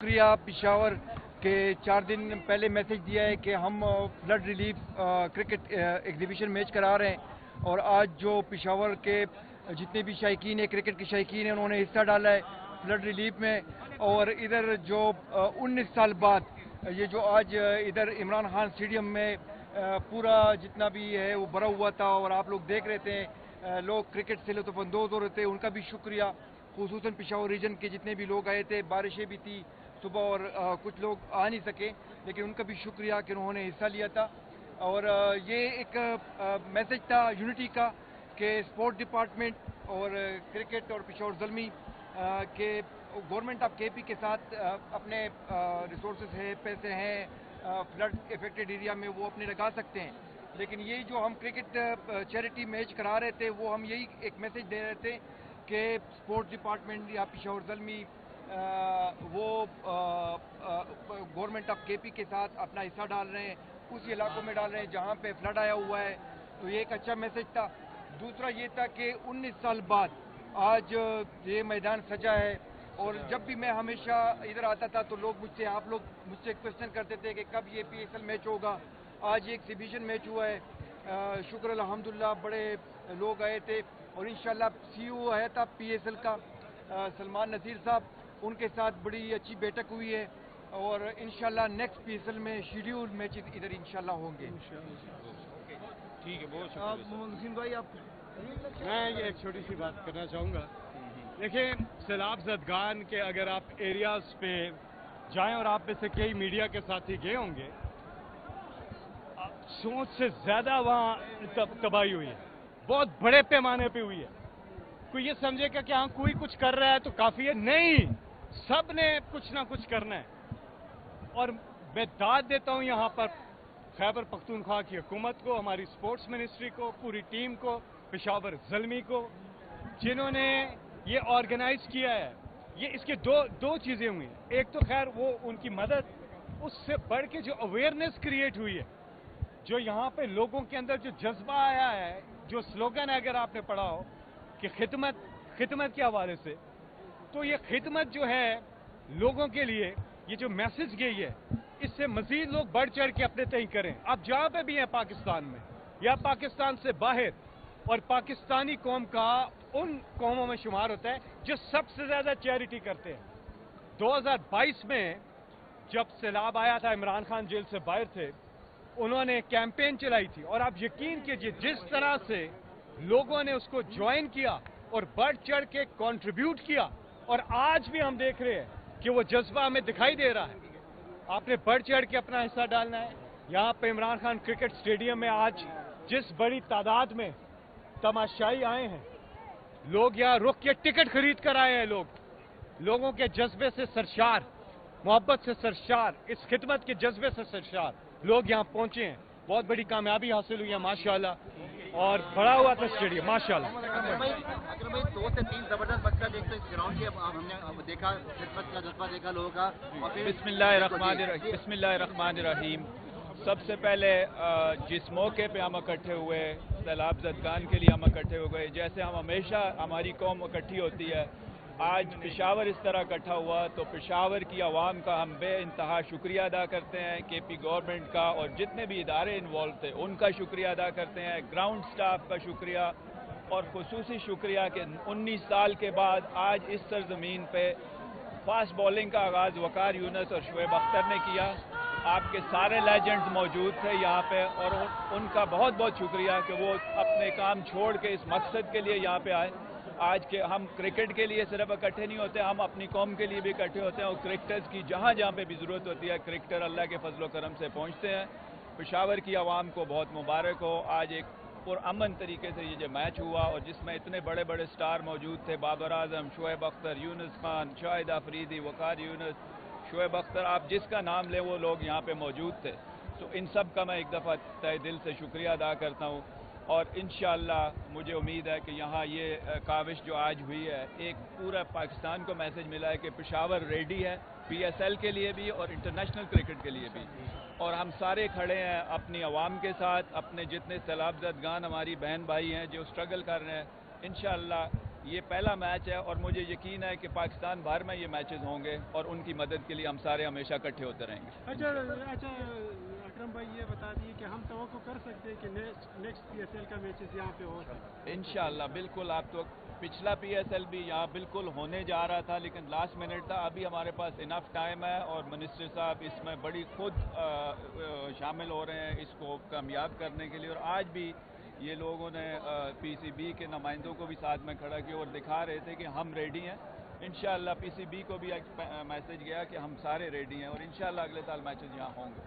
شکریہ پشاور کے 4 دن پہلے میسج دیا ہے کہ ہم flood relief cricket exhibition match کرا رہے ہیں، اور آج جو پشاور کے جتنے بھی شائقین ہیں، کرکٹ کے شائقین ہیں، انہوں نے حصہ ڈالا ہے فلڈ ریلیف میں. اور ادھر جو 19 سال بعد یہ جو آج ادھر عمران خان اسٹیڈیم میں پورا جتنا بھی ہے وہ بھرا ہوا تھا، اور آپ لوگ دیکھ رہے تھے لوگ کرکٹ سے لطف اندوز ہو رہے تھے، ان کا بھی شکریہ. خصوصاً پشاور ریجن کے جتنے بھی لوگ آئے تھے، بارشیں بھی تھی صبح اور کچھ لوگ آ نہیں سکے، لیکن ان کا بھی شکریہ کہ انہوں نے حصہ لیا تھا. اور یہ ایک میسج تھا یونٹی کا کہ اسپورٹ ڈپارٹمنٹ اور کرکٹ اور پشاور زلمی کے گورنمنٹ آف کے پی کے ساتھ اپنے ریسورسز ہیں، پیسے ہیں فلڈ افیکٹڈ ایریا میں وہ اپنے لگا سکتے ہیں. لیکن یہ جو ہم کرکٹ چیریٹی میچ کرا رہے تھے وہ ہم یہی ایک میسج دے رہے تھے کہ اسپورٹ ڈپارٹمنٹ یا پشاور زلمی وہ گورنمنٹ آف کے پی کے ساتھ اپنا حصہ ڈال رہے ہیں، اسی علاقوں میں ڈال رہے ہیں جہاں پہ فلڈ آیا ہوا ہے. تو یہ ایک اچھا میسج تھا. دوسرا یہ تھا کہ 19 سال بعد آج یہ میدان سجا ہے، اور جب بھی میں ہمیشہ ادھر آتا تھا تو لوگ آپ لوگ مجھ سے کوشچن کرتے تھے کہ کب یہ پی ایس ایل میچ ہوگا. آج یہ ایکزیبیشن میچ ہوا ہے، شکر الحمدللہ بڑے لوگ آئے تھے، اور انشاءاللہ سی او آیا تھا پی ایس ایل کا سلمان نذیر صاحب، ان کے ساتھ بڑی اچھی بیٹھک ہوئی ہے، اور انشاءاللہ نیکسٹ پی ایس ایل میں شیڈیول میچ ادھر انشاءاللہ ہوں گے. ٹھیک ہے، بہت شکریہ. محسن بھائی آپ میں یہ ایک چھوٹی سی بات کرنا چاہوں گا. دیکھیں، سیلاب زدگان کے اگر آپ ایریاز پہ جائیں، اور آپ میں سے کئی میڈیا کے ساتھی گئے ہوں گے، سوچ سے زیادہ وہاں تباہی ہوئی ہے، بہت بڑے پیمانے پہ ہوئی ہے. کوئی یہ سمجھے گا کہ ہاں کوئی کچھ کر رہا ہے تو کافی ہے، نہیں، سب نے کچھ نہ کچھ کرنا ہے. اور میں داد دیتا ہوں یہاں پر خیبر پختونخوا کی حکومت کو، ہماری سپورٹس منسٹری کو، پوری ٹیم کو، پشاور زلمی کو، جنہوں نے یہ آرگنائز کیا ہے. یہ اس کے دو چیزیں ہوئی. ایک تو خیر وہ ان کی مدد، اس سے بڑھ کے جو اویئرنیس کریٹ ہوئی ہے، جو یہاں پہ لوگوں کے اندر جو جذبہ آیا ہے، جو سلوگن ہے اگر آپ نے پڑھا ہو کہ خدمت کے حوالے سے، تو یہ خدمت جو ہے لوگوں کے لیے، یہ جو میسج گئی ہے، اس سے مزید لوگ بڑھ چڑھ کے اپنے تئیں کریں. آپ جہاں پہ بھی ہیں پاکستان میں یا پاکستان سے باہر، اور پاکستانی قوم کا ان قوموں میں شمار ہوتا ہے جو سب سے زیادہ چیریٹی کرتے ہیں. 2022 میں جب سیلاب آیا تھا، عمران خان جیل سے باہر تھے، انہوں نے کیمپین چلائی تھی، اور آپ یقین کیجئے جس طرح سے لوگوں نے اس کو جوائن کیا اور بڑھ چڑھ کے کنٹریبیوٹ کیا، اور آج بھی ہم دیکھ رہے ہیں کہ وہ جذبہ ہمیں دکھائی دے رہا ہے. آپ نے بڑھ چڑھ کے اپنا حصہ ڈالنا ہے. یہاں پہ عمران خان کرکٹ اسٹیڈیم میں آج جس بڑی تعداد میں تماشائی آئے ہیں، لوگ یہاں رک کے ٹکٹ خرید کر آئے ہیں، لوگوں کے جذبے سے سرشار، محبت سے سرشار، اس خدمت کے جذبے سے سرشار لوگ یہاں پہنچے ہیں. بہت بڑی کامیابی حاصل ہوئی ہے ماشاءاللہ، اور بڑا ہوا تھا اسٹیڈیم ماشاءاللہ. اگر بھائی 2 سے 3 زبردست بچہ دیکھتے ہیں اس گراؤنڈ کے، ہم نے دیکھا خدمت کا جذبہ دیکھا لوگوں کا. بسم اللہ الرحمن الرحیم. سب سے پہلے جس موقع پہ ہم اکٹھے ہوئے، سیلاب زدگان کے لیے ہم اکٹھے ہو گئے، جیسے ہم ہمیشہ ہماری قوم اکٹھی ہوتی ہے، آج پشاور اس طرح اکٹھا ہوا تو پشاور کی عوام کا ہم بے انتہا شکریہ ادا کرتے ہیں. کے پی گورنمنٹ کا اور جتنے بھی ادارے انوالو تھے ان کا شکریہ ادا کرتے ہیں، گراؤنڈ سٹاف کا شکریہ، اور خصوصی شکریہ کہ 19 سال کے بعد آج اس سرزمین پہ فاسٹ بولنگ کا آغاز وقار یونس اور شعیب اختر نے کیا. آپ کے سارے لیجنڈز موجود تھے یہاں پہ، اور ان کا بہت بہت شکریہ کہ وہ اپنے کام چھوڑ کے اس مقصد کے لیے یہاں پہ آئے. آج کے ہم کرکٹ کے لیے صرف اکٹھے نہیں ہوتے، ہم اپنی قوم کے لیے بھی اکٹھے ہوتے ہیں، اور کرکٹرز کی جہاں جہاں پہ بھی ضرورت ہوتی ہے کرکٹر اللہ کے فضل و کرم سے پہنچتے ہیں. پشاور کی عوام کو بہت مبارک ہو. آج ایک پرامن طریقے سے یہ جو میچ ہوا، اور جس میں اتنے بڑے بڑے سٹار موجود تھے، بابر اعظم، شعیب اختر، یونس خان، شاہد آفریدی، وقار یونس، شعیب اختر، آپ جس کا نام لیں وہ لوگ یہاں پہ موجود تھے. تو ان سب کا میں ایک دفعہ تہ دل سے شکریہ ادا کرتا ہوں، اور انشاءاللہ مجھے امید ہے کہ یہاں یہ کاوش جو آج ہوئی ہے، ایک پورا پاکستان کو میسج ملا ہے کہ پشاور ریڈی ہے پی ایس ایل کے لیے بھی اور انٹرنیشنل کرکٹ کے لیے بھی. اور ہم سارے کھڑے ہیں اپنی عوام کے ساتھ، اپنے جتنے سیلاب زدگان ہماری بہن بھائی ہیں جو سٹرگل کر رہے ہیں. انشاءاللہ یہ پہلا میچ ہے اور مجھے یقین ہے کہ پاکستان بھر میں یہ میچز ہوں گے اور ان کی مدد کے لیے ہم سارے ہمیشہ اکٹھے ہوتے رہیں گے. اچھا اکرم بھائی یہ بتا دیے کہ ہم توقع کر سکتے ہیں کہ نیکسٹ پی ایس ایل کا میچز یہاں پہ ہو سکتا ہے؟ انشاءاللہ بالکل. آپ تو پچھلا پی ایس ایل بھی یہاں بالکل ہونے جا رہا تھا لیکن لاسٹ منٹ تھا. ابھی ہمارے پاس انف ٹائم ہے اور منسٹر صاحب اس میں بڑی خود شامل ہو رہے ہیں اس کو کامیاب کرنے کے لیے. اور آج بھی یہ لوگوں نے پی سی بی کے نمائندوں کو بھی ساتھ میں کھڑا کیا اور دکھا رہے تھے کہ ہم ریڈی ہیں. انشاءاللہ پی سی بی کو بھی ایک میسج گیا کہ ہم سارے ریڈی ہیں اور انشاءاللہ اگلے سال میچز یہاں ہوں گے.